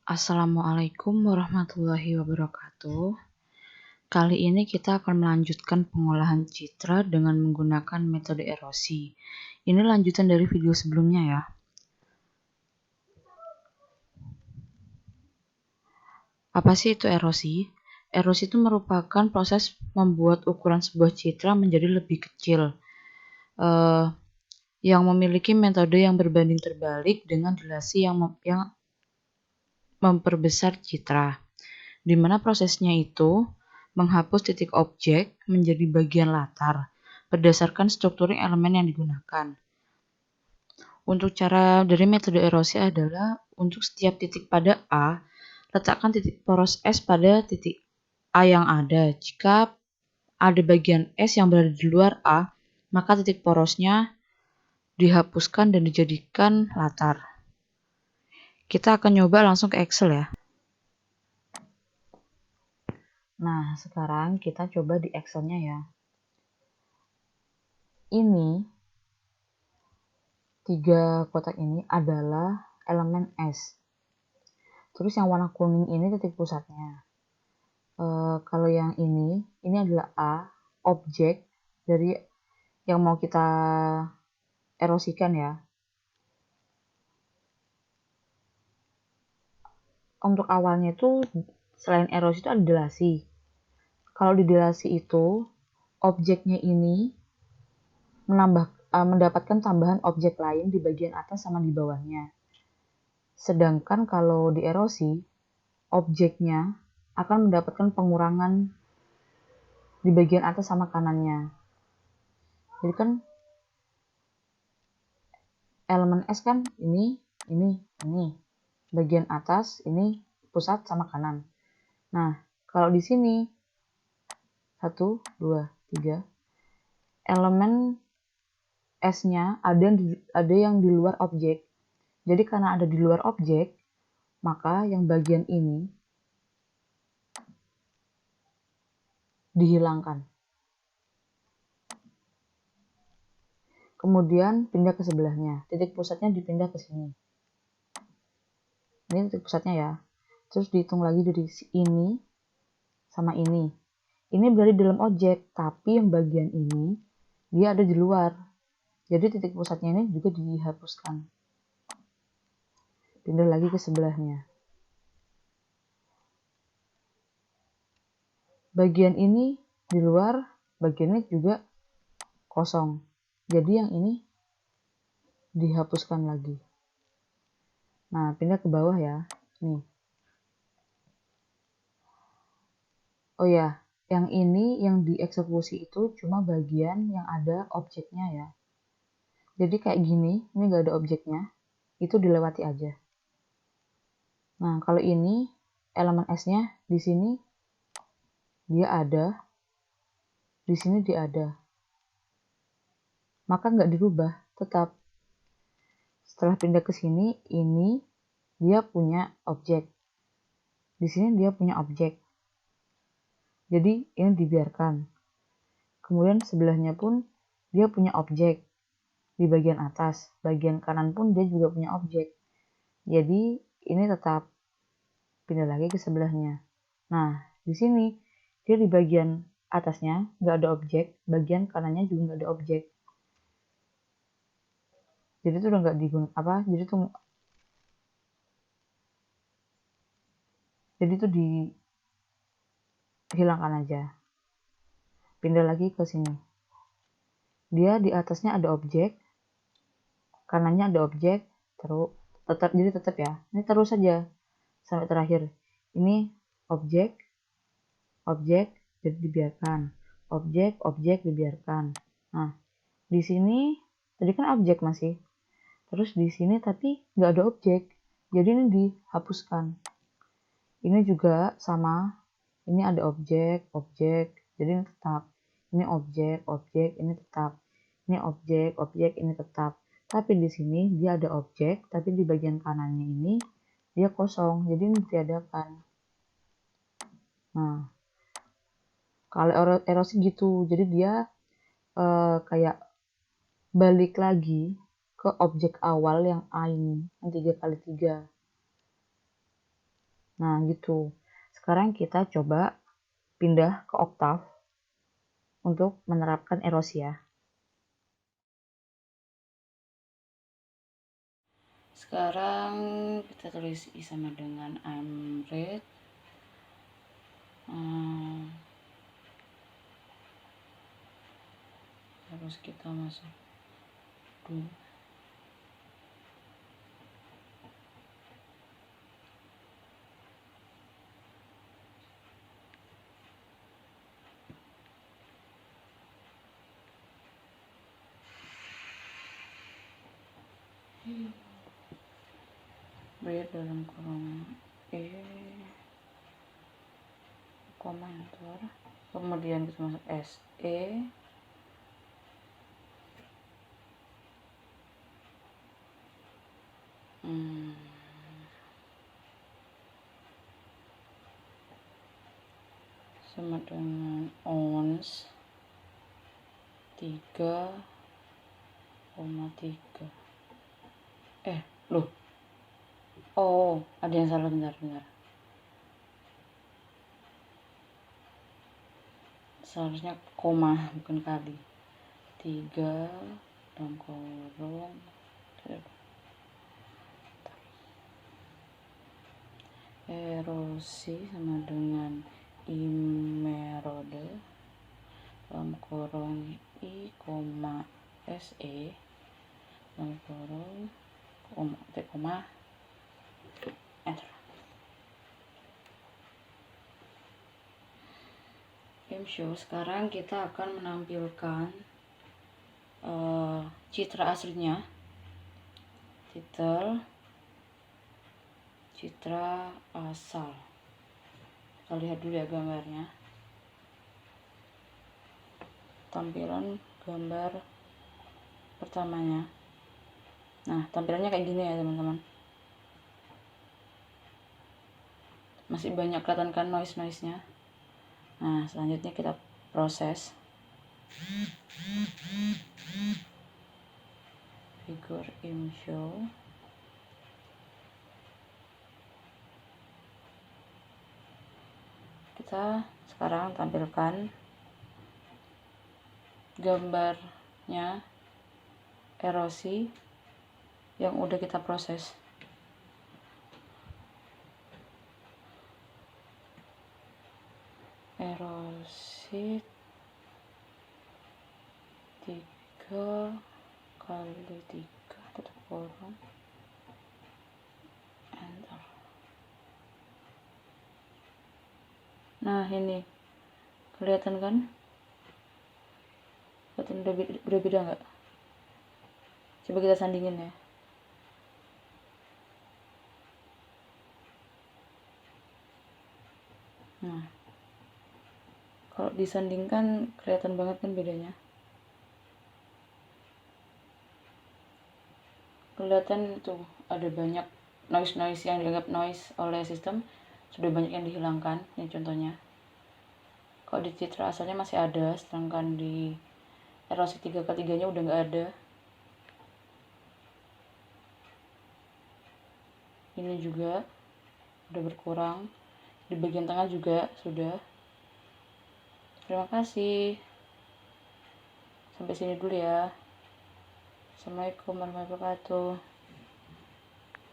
Assalamualaikum warahmatullahi wabarakatuh. Kali ini kita akan melanjutkan pengolahan citra dengan menggunakan metode erosi. Ini lanjutan dari video sebelumnya ya. Apa sih itu erosi? Erosi itu merupakan proses membuat ukuran sebuah citra menjadi lebih kecil, yang memiliki metode yang berbanding terbalik dengan durasi yang memperbesar citra, di mana prosesnya itu menghapus titik objek menjadi bagian latar berdasarkan strukturing elemen yang digunakan. Untuk cara dari metode erosi adalah untuk setiap titik pada A, letakkan titik poros S pada titik A yang ada. Jika ada bagian S yang berada di luar A, maka titik porosnya dihapuskan dan dijadikan latar. Kita akan nyoba langsung ke Excel ya. Nah, sekarang kita coba di Excel-nya ya. Ini 3 kotak ini adalah elemen S. Terus yang warna kuning ini titik pusatnya. Kalau yang ini adalah A, objek dari yang mau kita erosikan ya. Untuk awalnya itu selain erosi itu ada dilasi. Kalau di dilasi itu objeknya ini mendapatkan tambahan objek lain di bagian atas sama di bawahnya. Sedangkan kalau di erosi, objeknya akan mendapatkan pengurangan di bagian atas sama kanannya. Jadi kan elemen S kan ini. Bagian atas ini pusat sama kanan. Nah, kalau di sini 1, 2, 3 elemen S-nya ada yang di luar objek. Jadi karena ada di luar objek, maka yang bagian ini dihilangkan. Kemudian pindah ke sebelahnya. Titik pusatnya dipindah ke sini. Ini titik pusatnya ya. Terus dihitung lagi dari ini sama ini. Ini berada di dalam objek, tapi yang bagian ini dia ada di luar. Jadi titik pusatnya ini juga dihapuskan. Pindah lagi ke sebelahnya. Bagian ini di luar, bagian ini juga kosong. Jadi yang ini dihapuskan lagi. Nah, pindah ke bawah ya. Nih. Oh ya, yang ini yang dieksekusi itu cuma bagian yang ada objeknya ya. Jadi kayak gini, ini nggak ada objeknya, itu dilewati aja. Nah, kalau ini elemen S-nya di sini dia ada, di sini dia ada. Maka nggak dirubah, tetap. Setelah pindah ke sini, ini dia punya objek. Di sini dia punya objek. Jadi ini dibiarkan. Kemudian sebelahnya pun dia punya objek di bagian atas. Bagian kanan pun dia juga punya objek. Jadi ini tetap. Pindah lagi ke sebelahnya. Nah, di sini dia di bagian atasnya nggak ada objek, bagian kanannya juga nggak ada objek. Jadi itu udah nggak digunakan jadi itu dihilangkan aja. Pindah lagi ke sini. Dia di atasnya ada objek, kanannya ada objek, jadi tetap ya. Ini terus saja sampai terakhir. Ini objek, jadi dibiarkan. Objek dibiarkan. Nah, di sini tadi kan objek masih. Terus di sini tapi nggak ada objek. Jadi ini dihapuskan. Ini juga sama. Ini ada objek. Jadi ini tetap. Ini objek, ini tetap. Ini objek, ini tetap. Tapi di sini dia ada objek, tapi di bagian kanannya ini dia kosong. Jadi ini ditiadakan. Nah, kalau erosi gitu. Jadi dia kayak balik lagi ke objek awal yang A ini, yang 3 kali 3. Nah, gitu. Sekarang kita coba pindah ke Octave untuk menerapkan erosi ya. Sekarang kita tulis I sama dengan I'm red. Terus kita masuk dulu. Red dalam kurung koma enter. Kemudian kita masuk SE. Sama dengan ons 3,3. Loh. Oh, ada yang salah, bentar. Seharusnya koma bukan kali. 3 dalam kurung erosi sama dengan imerode dalam kurung I, SE dalam kurung enter. Show. Sekarang kita akan menampilkan citra aslinya, citra asal. Kita lihat dulu ya gambarnya. Tampilan gambar pertamanya. Nah, tampilannya kayak gini ya teman-teman. Masih banyak kelihatan kan noise-nya. Nah, selanjutnya kita proses figure in show. Kita sekarang tampilkan gambarnya erosi yang udah kita proses. Erosi 3x3 tutup kurung enter. Nah, ini kelihatan kan? Kelihatan udah beda nggak? Coba kita sandingin ya. Nah, kalau disandingkan kelihatan banget kan bedanya. Kelihatan tuh ada banyak noise yang dianggap noise oleh sistem, sudah banyak yang dihilangkan. Ini contohnya. Kalau di citra asalnya masih ada, sedangkan di erosi 3x3 nya udah nggak ada. Ini juga udah berkurang. Di bagian tengah juga sudah. Terima kasih. Sampai sini dulu ya. Assalamualaikum warahmatullahi wabarakatuh.